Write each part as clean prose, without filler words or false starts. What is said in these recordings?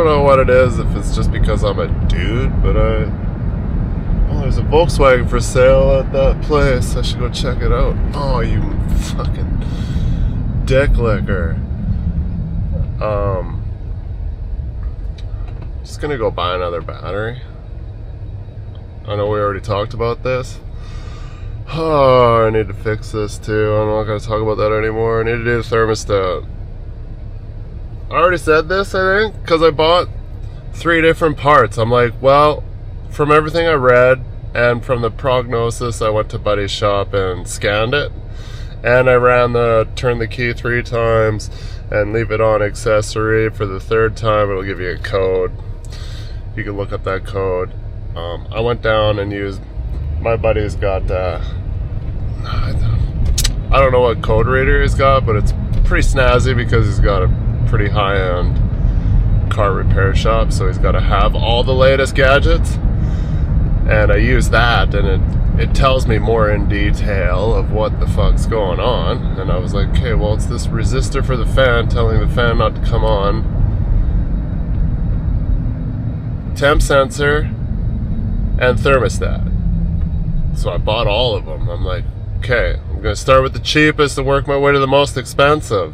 know what it is, if it's just because I'm a dude, but there's a Volkswagen for sale at that place. I should go check it out. Oh, you fucking dick licker. Just gonna go buy another battery. I know we already talked about this. Oh, I need to fix this too. I'm not gonna talk about that anymore. I need to do the thermostat. I already said this, I think, because I bought 3 different parts. I'm like, well, from everything I read and from the prognosis, I went to Buddy's shop and scanned it. And I ran the turn the key 3 times and leave it on accessory. For the 3rd time, it'll give you a code. You can look up that code. I went down and used, my buddy's got, I don't know what code reader he's got, but it's pretty snazzy because he's got a pretty high-end car repair shop, so he's got to have all the latest gadgets. And I use that, and it tells me more in detail of what the fuck's going on. And I was like, okay, well, it's this resistor for the fan telling the fan not to come on, temp sensor, and thermostat. So I bought all of them. I'm like, okay, I'm gonna start with the cheapest and work my way to the most expensive.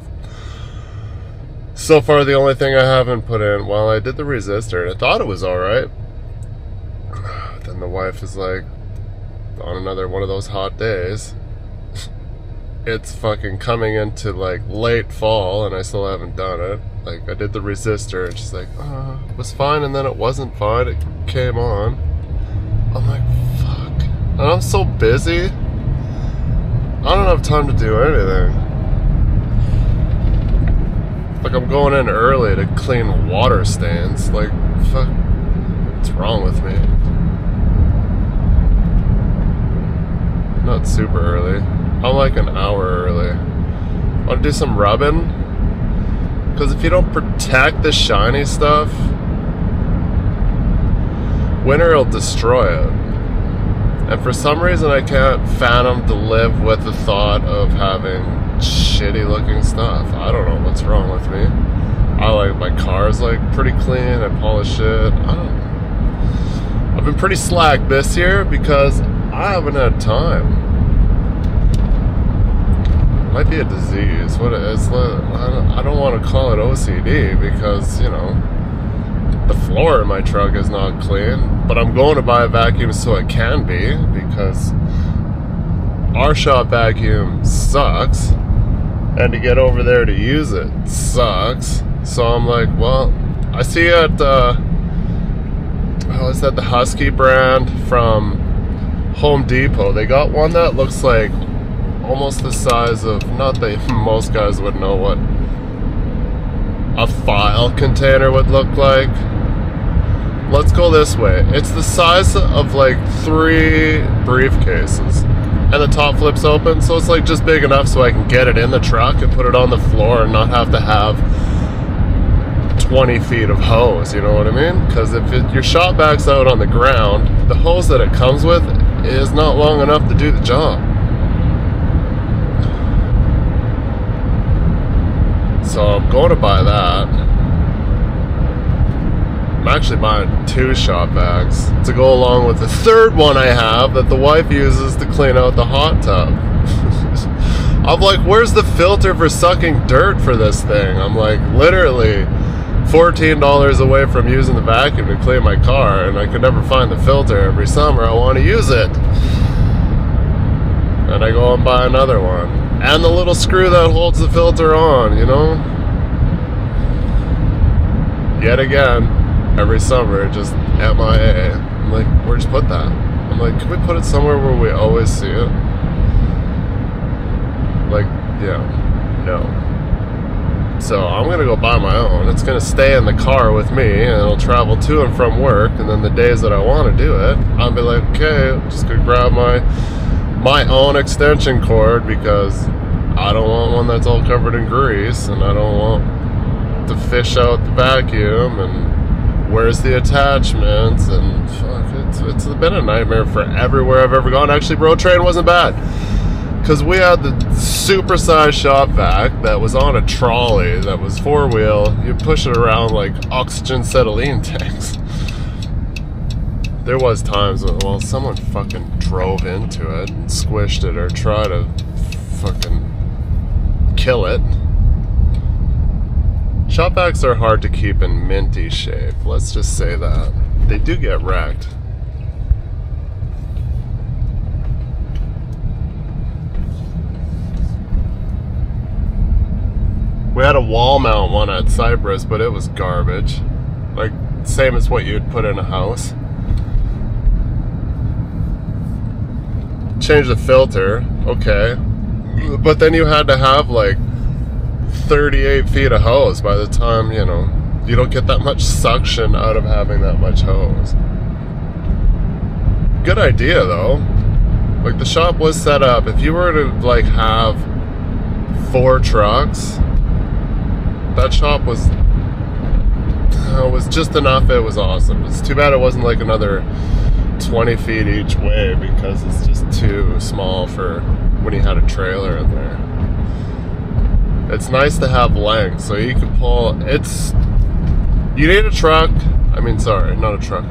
So far, the only thing I haven't put in, well, I did the resistor, and I thought it was alright. Then the wife is like, on another one of those hot days, it's fucking coming into like late fall, and I still haven't done it. Like, I did the resistor, and she's like, it was fine, and then it wasn't fine, it came on. I'm like, fuck. And I'm so busy, I don't have time to do anything. Like, I'm going in early to clean water stains. Like, fuck, what's wrong with me? Not super early. I'm like an hour early. Want to do some rubbing? Because if you don't protect the shiny stuff, winter will destroy it. And for some reason I can't fathom to live with the thought of having shitty looking stuff. I don't know what's wrong with me. I like, my car's like pretty clean, I polish it. I've been pretty slack this year because I haven't had time. Might be a disease. What it is? I don't want to call it OCD because, you know, the floor in my truck is not clean, but I'm going to buy a vacuum so it can be, because our shop vacuum sucks, and to get over there to use it sucks. So I'm like, well, I see at is that the Husky brand from Home Depot? They got one that looks like almost the size of, not that most guys would know what a file container would look like. Let's go this way. It's the size of like 3 briefcases, and the top flips open, so it's like just big enough so I can get it in the truck and put it on the floor and not have to have 20 feet of hose, you know what I mean? Because if your shop backs out on the ground, the hose that it comes with is not long enough to do the job. So I'm going to buy that. I'm actually buying 2 shop vacs to go along with the 3rd one I have that the wife uses to clean out the hot tub. I'm like, where's the filter for sucking dirt for this thing? I'm like, literally $14 away from using the vacuum to clean my car, and I could never find the filter. Every summer I want to use it, and I go and buy another one, and the little screw that holds the filter on, you know. Yet again, every summer, just MIA. I'm like, where'd you put that? I'm like, can we put it somewhere where we always see it? Like, yeah, no. So I'm gonna go buy my own. It's gonna stay in the car with me, and it'll travel to and from work, and then the days that I want to do it, I'll be like, okay, I'm just gonna grab my own extension cord, because I don't want one that's all covered in grease, and I don't want to fish out the vacuum, and where's the attachments, and fuck, it's been a nightmare for everywhere I've ever gone. Actually, Road Train wasn't bad. Because we had the supersized shop vac that was on a trolley that was 4-wheel. You push it around like oxygen acetylene tanks. There was times when, well, someone fucking drove into it and squished it or tried to fucking kill it. Shop vacs are hard to keep in minty shape. Let's just say that. They do get wrecked. We had a wall mount one at Cypress, but it was garbage. Like, same as what you'd put in a house. Change the filter, okay. But then you had to have like 38 feet of hose by the time, you know, you don't get that much suction out of having that much hose. Good idea though. Like, the shop was set up. If you were to like have 4 trucks, that shop was just enough. It was awesome. It's too bad it wasn't like another 20 feet each way, because it's just too small for when you had a trailer in there. It's nice to have length so you can pull. You need a truck. I mean, sorry, not a truck.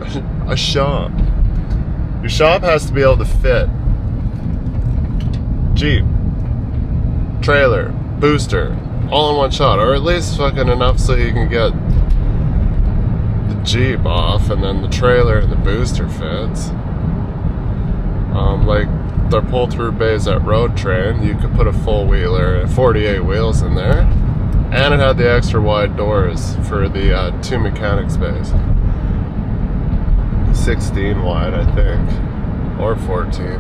A shop. Your shop has to be able to fit Jeep, trailer, booster, all in one shot, or at least fucking enough so you can get the Jeep off and then the trailer and the booster fits. Like their pull-through bays at Road Train, you could put a full wheeler and 48 wheels in there, and it had the extra wide doors for the 2 mechanic space. 16 wide, I think, or 14,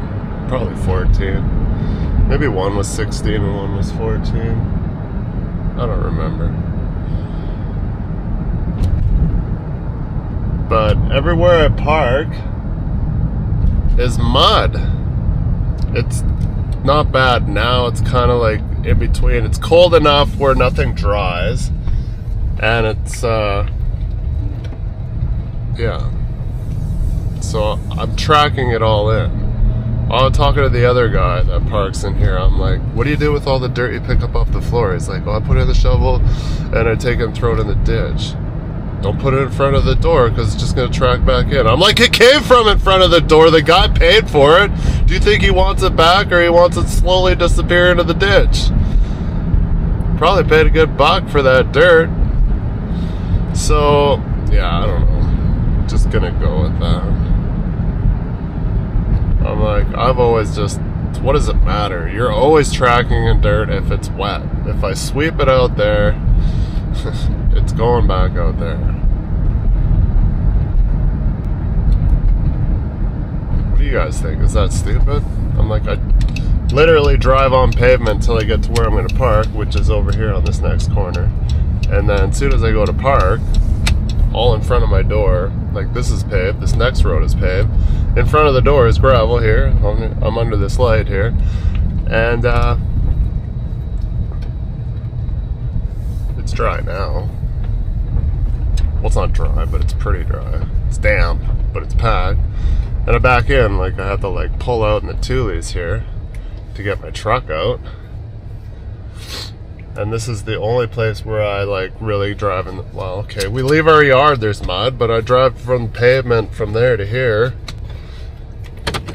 probably 14. Maybe one was 16 and one was 14. I don't remember. But everywhere I park is mud. It's not bad now. It's kind of like in between. It's cold enough where nothing dries, and it's yeah. So I'm tracking it all in. I'm talking to the other guy that parks in here. I'm like, what do you do with all the dirt you pick up off the floor? He's like, oh, I put it in the shovel and I take it and throw it in the ditch. Don't put it in front of the door because it's just going to track back in. I'm like, it came from in front of the door. The guy paid for it. Do you think he wants it back, or he wants it slowly disappear into the ditch? Probably paid a good buck for that dirt. So, yeah, I don't know. Just going to go with that. I'm like, I've always just, what does it matter? You're always tracking in dirt if it's wet. If I sweep it out there, it's going back out there. What do you guys think? Is that stupid? I'm like, I literally drive on pavement until I get to where I'm going to park, which is over here on this next corner. And then as soon as I go to park, all in front of my door, like this is paved, this next road is paved. In front of the door is gravel here. I'm under this light here. And it's dry now. Well, it's not dry, but it's pretty dry. It's damp, but it's packed. And I back in, like I have to like pull out in the Tules here to get my truck out. And this is the only place where I like really drive in. Well, okay, we leave our yard, there's mud, but I drive from pavement from there to here.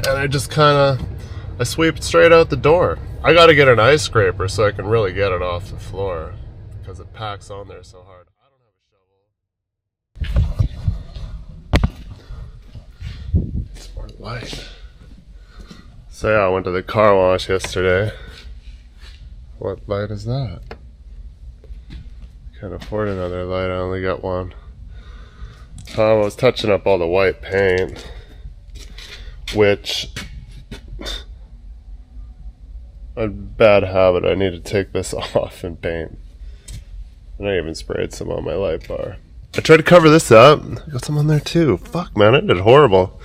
And I just kind of, I sweep it straight out the door. I got to get an ice scraper so I can really get it off the floor, because it packs on there so hard. I don't have a shovel. It's more light. So yeah, I went to the car wash yesterday. What light is that? Can't afford another light, I only got one. I was touching up all the white paint, which, a bad habit. I need to take this off and paint. And I even sprayed some on my light bar. I tried to cover this up. I got some on there too. Fuck, man, I did horrible.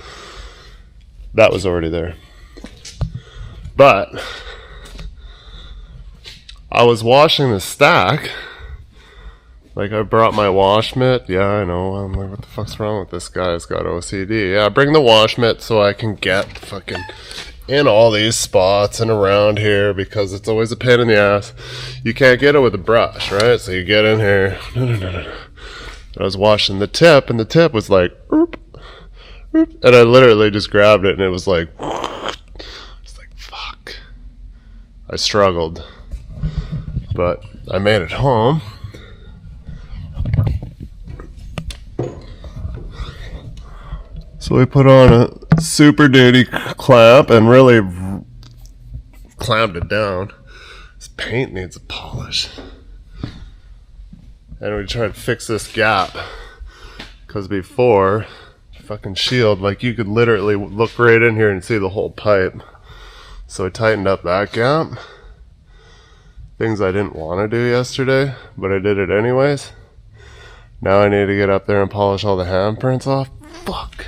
That was already there. But I was washing the stack. Like, I brought my wash mitt. Yeah, I know. I'm like, what the fuck's wrong with this guy? He's got OCD. Yeah, bring the wash mitt so I can get fucking in all these spots and around here because it's always a pain in the ass. You can't get it with a brush, right? So you get in here. I was washing the tip, and the tip was like, oop, oop, and I literally just grabbed it, and it was like, it's like, fuck. I struggled, but I made it home. So we put on a Super Duty clamp and really clamped it down. This paint needs a polish. And we tried to fix this gap, because before, fucking shield, like you could literally look right in here and see the whole pipe. So I tightened up that gap. Things I didn't want to do yesterday, but I did it anyways. Now I need to get up there and polish all the handprints off. Fuck.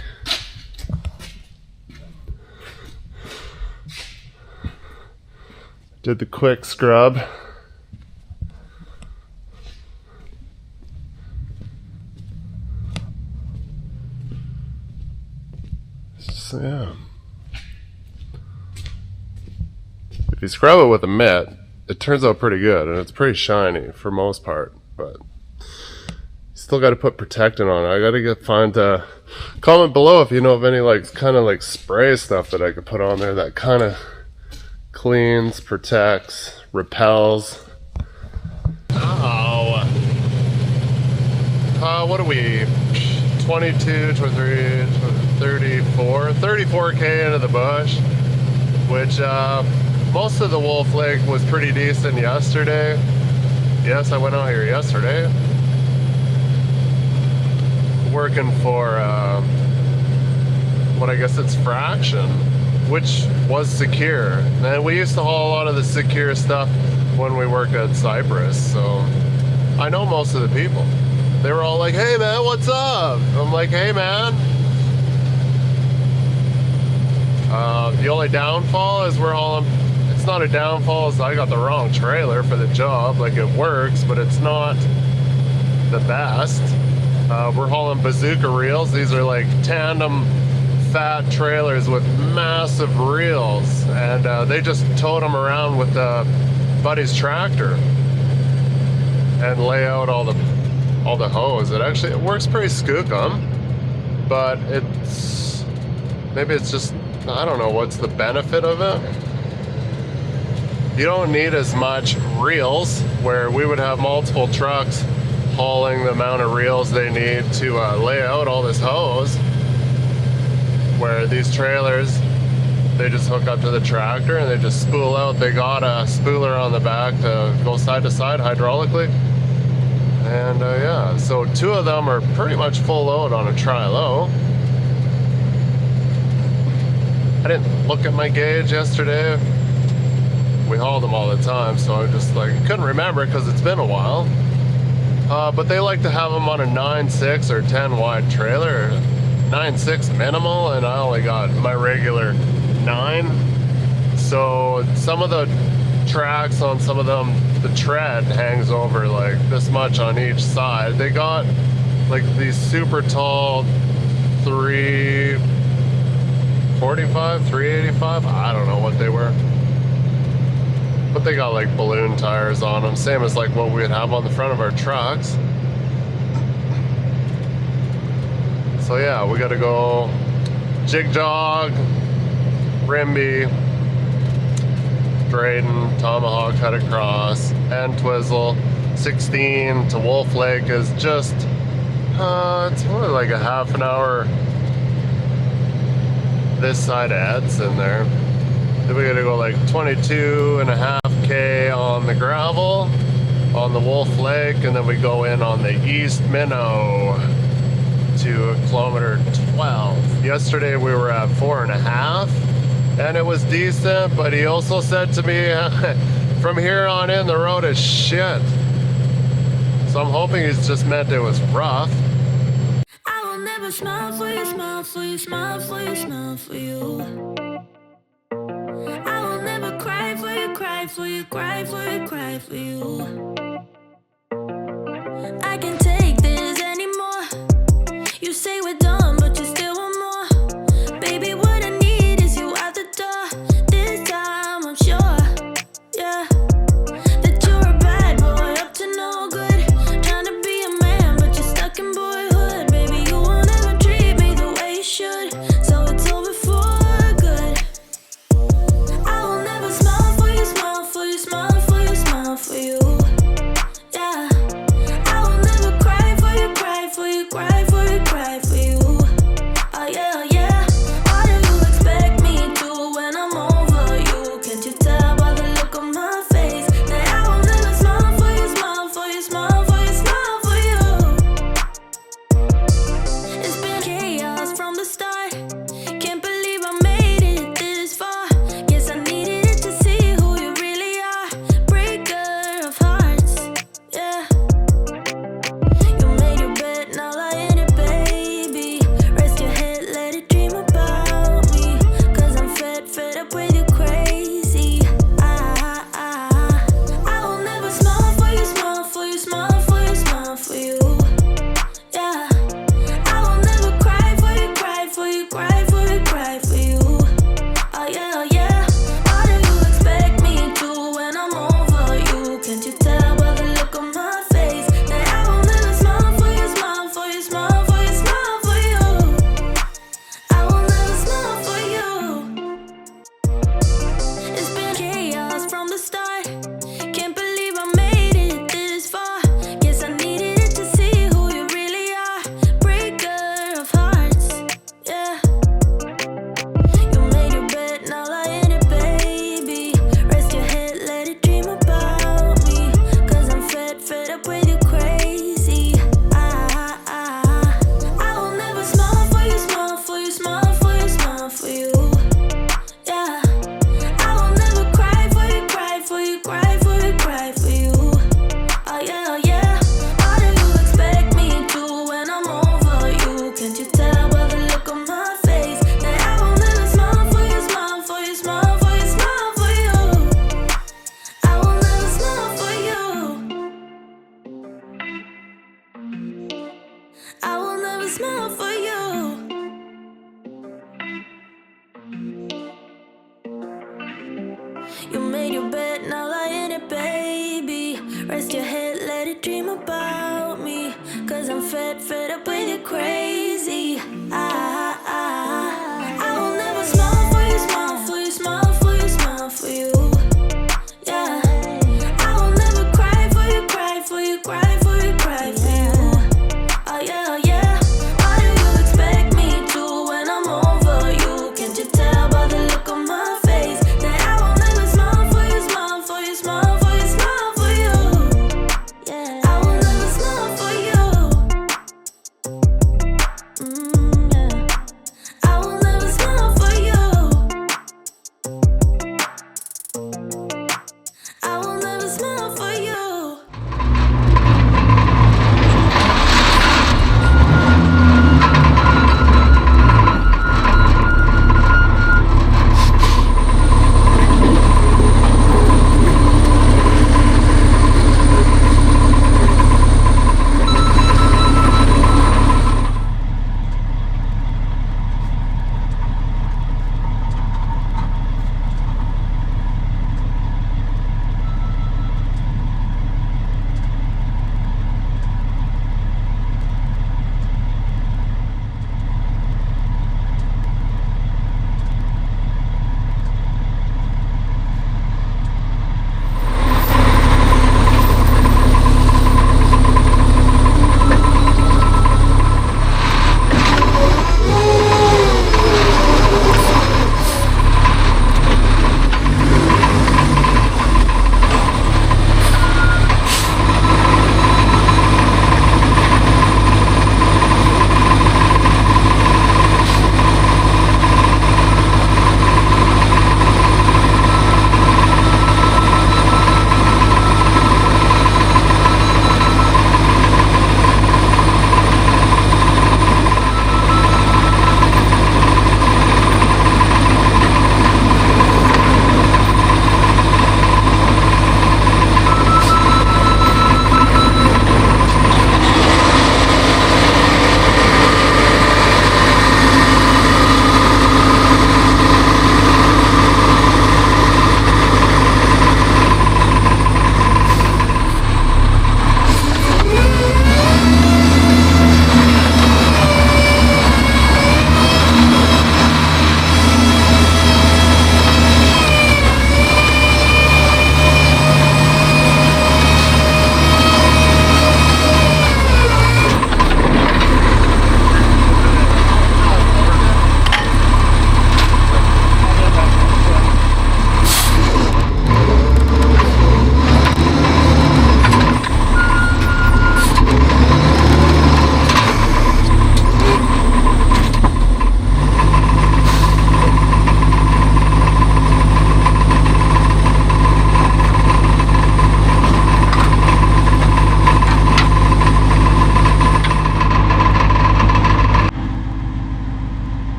Did the quick scrub. So, yeah. If you scrub it with a mitt, it turns out pretty good, and it's pretty shiny for most part, but you still got to put protectant on it. I got to find comment below if you know of any like kind of like spray stuff that I could put on there that kind of cleans, protects, repels. What are we? 22, 23, 34, 34K into the bush, which most of the wolf lake was pretty decent yesterday. Yes, I went out here yesterday working for what I guess it's fraction, which was secure. And we used to haul a lot of the secure stuff when we worked at Cypress, so I know most of the people. They were all like, hey man, what's up? I'm like, hey man. The only downfall is we're hauling, it's not a downfall, it's I got the wrong trailer for the job. Like it works, but it's not the best. We're hauling Bazooka reels. These are like tandem fat trailers with massive reels, and they just towed them around with Buddy's tractor and lay out all the hose. It works pretty skookum, but maybe it's just, I don't know what's the benefit of it. You don't need as much reels, where we would have multiple trucks hauling the amount of reels they need to lay out all this hose, where these trailers, they just hook up to the tractor and they just spool out. They got a spooler on the back to go side to side hydraulically. And yeah, so two of them are pretty much full load on a tri-low. I didn't look at my gauge yesterday. We hauled them all the time, so I just like couldn't remember because it's been a while. But they like to have them on a 9.6 or 10 wide trailer. 9.6 minimal, and I only got my regular 9. So some of the tracks on some of them, the tread hangs over like this much on each side. They got like these super tall 345, 385, I don't know what they were, but they got like balloon tires on them, same as like what we'd have on the front of our trucks. So yeah, we gotta go jig jog, Rimby, Drayton, Tomahawk, cut across, and Twizzle. 16 to Wolf Lake is just, it's only like a half an hour this side of Edson there. Then we gotta go like 22.5K on the gravel on the Wolf Lake, and then we go in on the East Minnow to kilometer 12. Yesterday we were at 4.5, and it was decent, but he also said to me, from here on in the road is shit. So I'm hoping he's just meant it was rough. I will never smile for you, smile for you, smile for you, smile for you. I will never cry for you, cry for you, cry for you, cry for you. I can't take this anymore. You say we're done, but you still want more. Baby, what I need is you out the door. smile for you. You made your bed, now lie in it, baby. Rest your head, let it dream about me. Cause I'm fed up with you crazy. I will never smile for you, smile for you, smile for you, smile for you. Yeah. I will never cry for you, cry for you, cry for you, cry for you. Oh yeah, oh yeah. How do you expect me to when I'm over you? Can't you tell by the look on my face that I will never smile for you, smile for you, smile for you, smile for you. Yeah. I will never smile for you.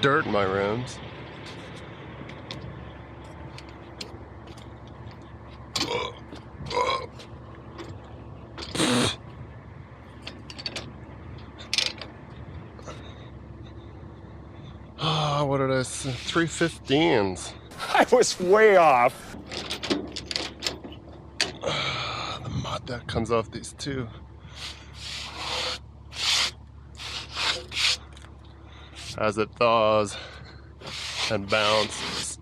dirt in my rims. Oh, what did I say? 315s. I was way off. The mud that comes off these two. As it thaws and bounces.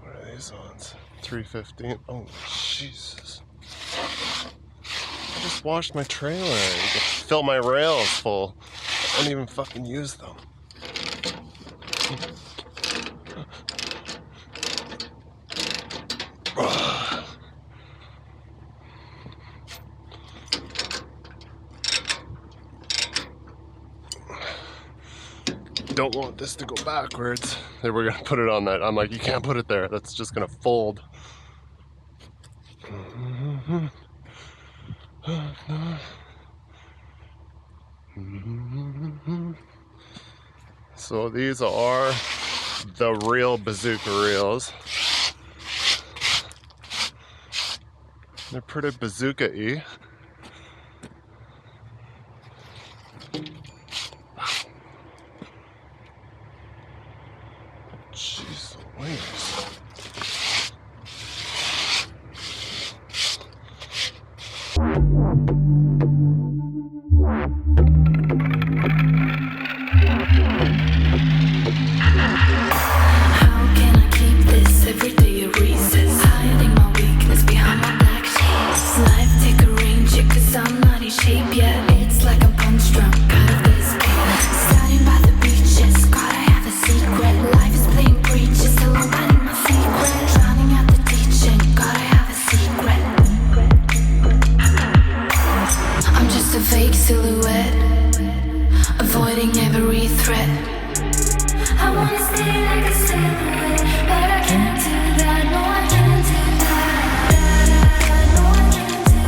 What are these ones? 315. Oh, Jesus. I just washed my trailer and fill my rails full. I don't even fucking use them. Don't want this to go backwards. They were gonna put it on that. I'm like, you can't put it there. That's just gonna fold. So these are the real Bazooka reels. They're pretty bazooka-y. Jeez Louise. How can I keep this every day a recess? Hiding my weakness behind my black shades. Life take a range, yeah, 'cause I'm not in shape yet. It's like I'm punch drunk out of this game. Standing by the beaches, gotta have a secret. Life is playing preachers, tell nobody my secret. Drowning out the teaching, gotta have a secret. I'm just a fake silhouette, avoiding every threat. I wanna stay like a silhouette, but I can't do that. No, I can't do that. No, I can't do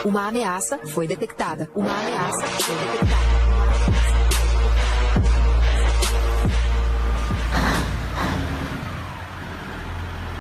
Uma ameaça foi detectada. Uma ameaça foi detectada.